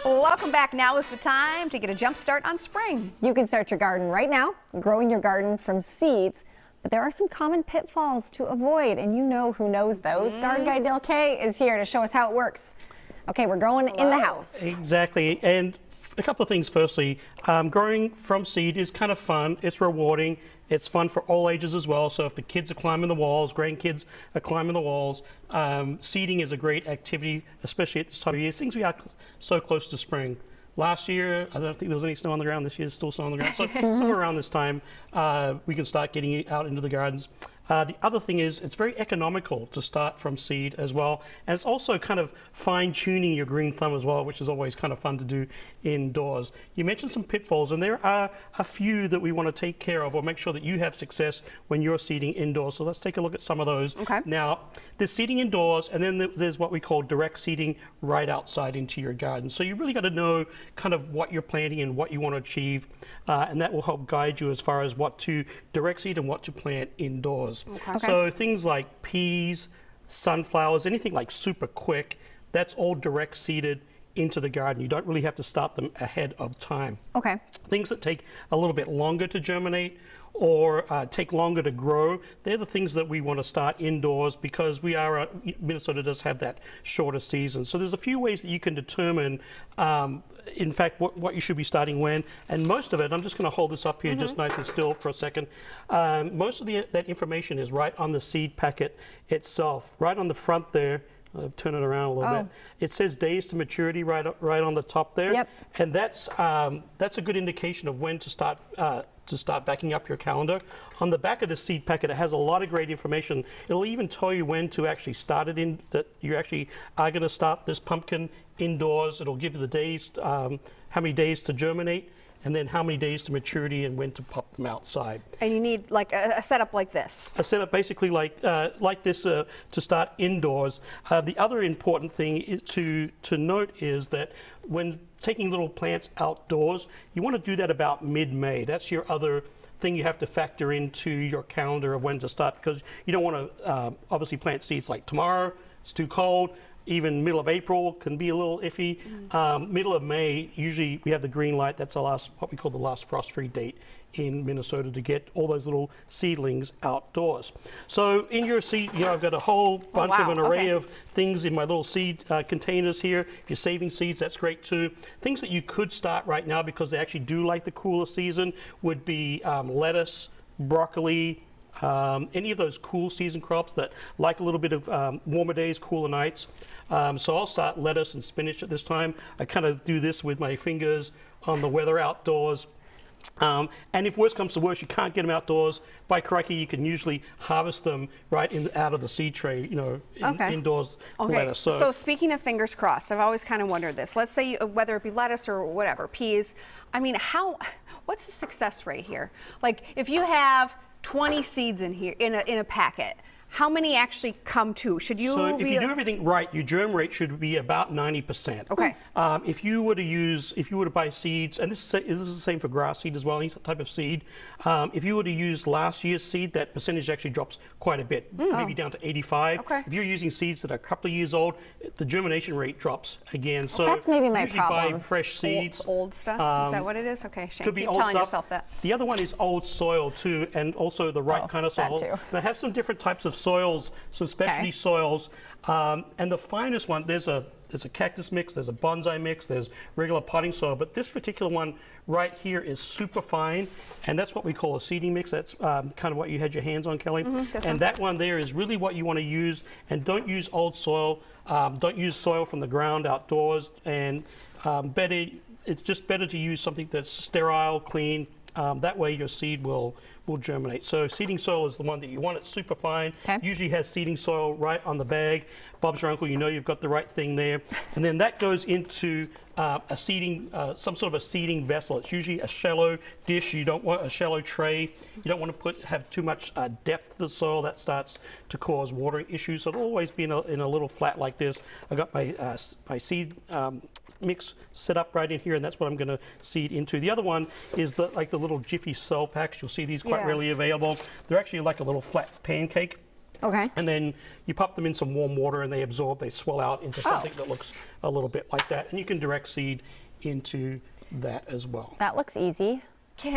Welcome back. Now is the time to get a jump start on spring. You can start your garden right now, growing your garden from seeds. But there are some common pitfalls to avoid, and you know who knows those. Garden Guy Del Kay is here to show us how it works. Okay, we're growing in the house. Exactly, and a couple of things. Firstly, growing from seed is kind of fun. It's rewarding. It's fun for all ages as well. So if the kids are climbing the walls, grandkids are climbing the walls, seeding is a great activity, especially at this time of year. Things we are so close to spring. Last year, I don't think there was any snow on the ground. This year, there's still snow on the ground. So somewhere around this time, we can start getting out into the gardens. The other thing is it's very economical to start from seed as well. And it's also kind of fine-tuning your green thumb as well, which is always kind of fun to do indoors. You mentioned some pitfalls, and there are a few that we want to take care of or make sure that you have success when you're seeding indoors. So let's take a look at some of those. Okay. Now, there's seeding indoors, and then there's what we call direct seeding right outside into your garden. So you really got to know kind of what you're planting and what you want to achieve, and that will help guide you as far as what to direct seed and what to plant indoors. Okay. So things like peas, sunflowers, anything like super quick, that's all direct seeded into the garden. You don't really have to start them ahead of time. Okay. Things that take a little bit longer to germinate or take longer to grow, they're the things that we want to start indoors because we are, Minnesota does have that shorter season. So there's a few ways that you can determine, in fact, what you should be starting when. And most of it, I'm just going to hold this up here just nice and still for a second. Most of that information is right on the seed packet itself, right on the front there. I'll turn it around a little bit. It says days to maturity right on the top there. Yep. And that's a good indication of when to start backing up your calendar. On the back of the seed packet, it has a lot of great information. It'll even tell you when to actually start it in, that you actually are going to start this pumpkin indoors. It'll give you the days, how many days to germinate, and then how many days to maturity and when to pop them outside. And you need like a setup like this. A setup basically like this to start indoors. The other important thing to note is that when taking little plants outdoors, you want to do that about mid-May. That's your other thing you have to factor into your calendar of when to start, because you don't want to obviously plant seeds like tomorrow. It's too cold. Even middle of April can be a little iffy. Middle of May, usually we have the green light. That's the last, what we call the last frost-free date in Minnesota to get all those little seedlings outdoors. So in your seed, I've got a whole bunch of an array of things in my little seed containers here. If you're saving seeds, that's great too. Things that you could start right now because they actually do like the cooler season would be lettuce, broccoli, any of those cool season crops that like a little bit of warmer days, cooler nights. So I'll start lettuce and spinach at this time. I kind of do this with my fingers on the weather outdoors. And if worse comes to worse, you can't get them outdoors, by crikey, you can usually harvest them right out of the seed tray, indoors lettuce. So speaking of fingers crossed, I've always kind of wondered this. Let's say whether it be lettuce or whatever, peas, I mean, what's the success rate here? Like if you have 20 seeds in here in a packet, how many actually come to? Should you? So if you do everything right, your germ rate should be about 90%. Okay. If you were to buy seeds, and this is the same for grass seed as well, any type of seed. If you were to use last year's seed, that percentage actually drops quite a bit, maybe down to 85. Okay. If you're using seeds that are a couple of years old, the germination rate drops again. So that's maybe my usually problem. Buy fresh seeds. Old stuff. Is that what it is? Okay, Shane, could be keep old telling stuff. yourself that. The other one is old soil too, and also the right kind of soil. That too. They have some different types of soils, some specialty soils, and the finest one, there's a cactus mix, there's a bonsai mix, there's regular potting soil, but this particular one right here is super fine, and that's what we call a seeding mix. That's kind of what you had your hands on, Kelly. And that one there is really what you want to use, and don't use old soil, don't use soil from the ground outdoors, and it's just better to use something that's sterile, clean. That way your seed will germinate. So seeding soil is the one that you want. It's super fine. Usually has seeding soil right on the bag. Bob's your uncle, you've got the right thing there. And then that goes into a seeding, some sort of a seeding vessel. It's usually a shallow dish. You don't want a shallow tray. You don't want to have too much depth to the soil. That starts to cause watering issues. So it'll always be in a little flat like this. I got my seed mix set up right in here, and that's what I'm going to seed into. The other one is like the little Jiffy cell packs. You'll see these quite readily available. They're actually like a little flat pancake. Okay. And then you pop them in some warm water and they absorb, they swell out into something that looks a little bit like that. And you can direct seed into that as well. That looks easy. You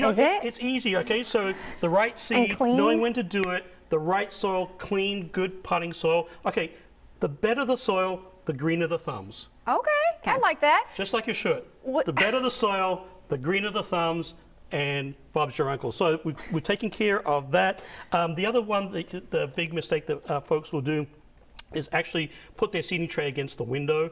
know, Is it? It's easy, okay? So the right seed, clean? knowing when to do it, the right soil, clean, good potting soil. Okay, the better the soil, the greener the thumbs. Okay, I like that. Just like your shirt. What- The better the soil, the greener the thumbs, and Bob's your uncle. So we're taking care of that. The other one, the big mistake that folks will do is actually put their seeding tray against the window.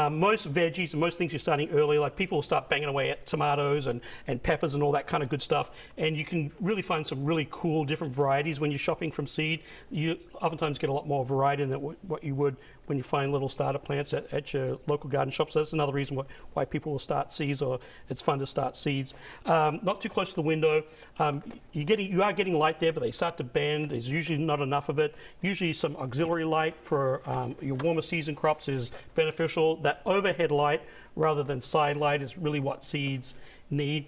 Most veggies and most things you're starting early, like people will start banging away at tomatoes and peppers and all that kind of good stuff. And you can really find some really cool different varieties when you're shopping from seed. You oftentimes get a lot more variety than what you would when you find little starter plants at your local garden shops. So that's another reason why people will start seeds, or it's fun to start seeds. Not too close to the window. You are getting light there, but they start to bend. There's usually not enough of it. Usually some auxiliary light for your warmer season crops is beneficial. That overhead light rather than side light is really what seeds need.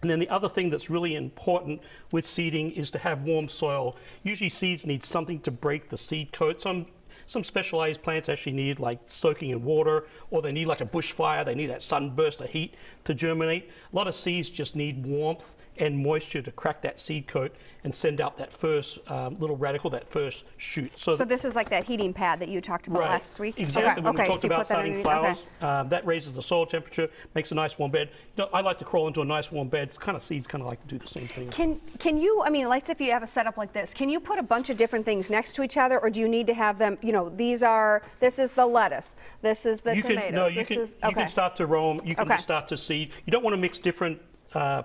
And then the other thing that's really important with seeding is to have warm soil. Usually seeds need something to break the seed coat. Some specialized plants actually need like soaking in water, or they need like a bushfire. They need that sudden burst of heat to germinate. A lot of seeds just need warmth and moisture to crack that seed coat and send out that first little radicle, that first shoot. So this is like that heating pad that you talked about last week? Exactly. When we talked so you about put that starting underneath. flowers, that raises the soil temperature, makes a nice warm bed. You know, I like to crawl into a nice warm bed. It's kind of seeds kind of like to do the same thing. Can you, I mean, like if you have a setup like this, can you put a bunch of different things next to each other, or do you need to have them, you know, this is the lettuce, this is the tomatoes, you can start to roam, you can just start to seed. You don't want to mix different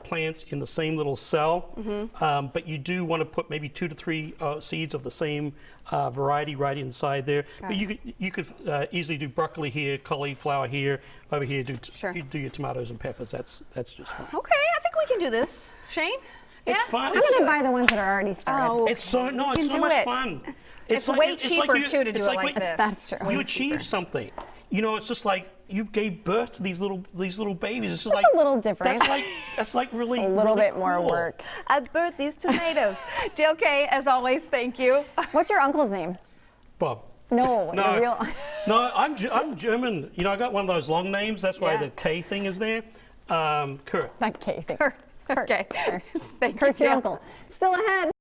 plants in the same little cell, but you do want to put maybe 2 to 3 seeds of the same variety right inside there. But you could easily do broccoli here, cauliflower here, over here you do your tomatoes and peppers. That's just fine. Okay, I think we can do this, Shane. It's Yeah? fun. I'm going to buy the ones that are already started. Oh, It's so much fun. It's way cheaper, too, to do it like this. That's true. You achieve something. You know, it's just like you gave birth to these little babies. It's just That's like a little different. That's like really a little really bit more cool. work. I birthed these tomatoes. DLK, as always, thank you. What's your uncle's name? Bob. No, the real. No, I'm German. You know, I got one of those long names. That's why Yeah. the K thing is there. Kurt. That K thing. Okay. Sure. Thank Kurt's you. your uncle. Still ahead.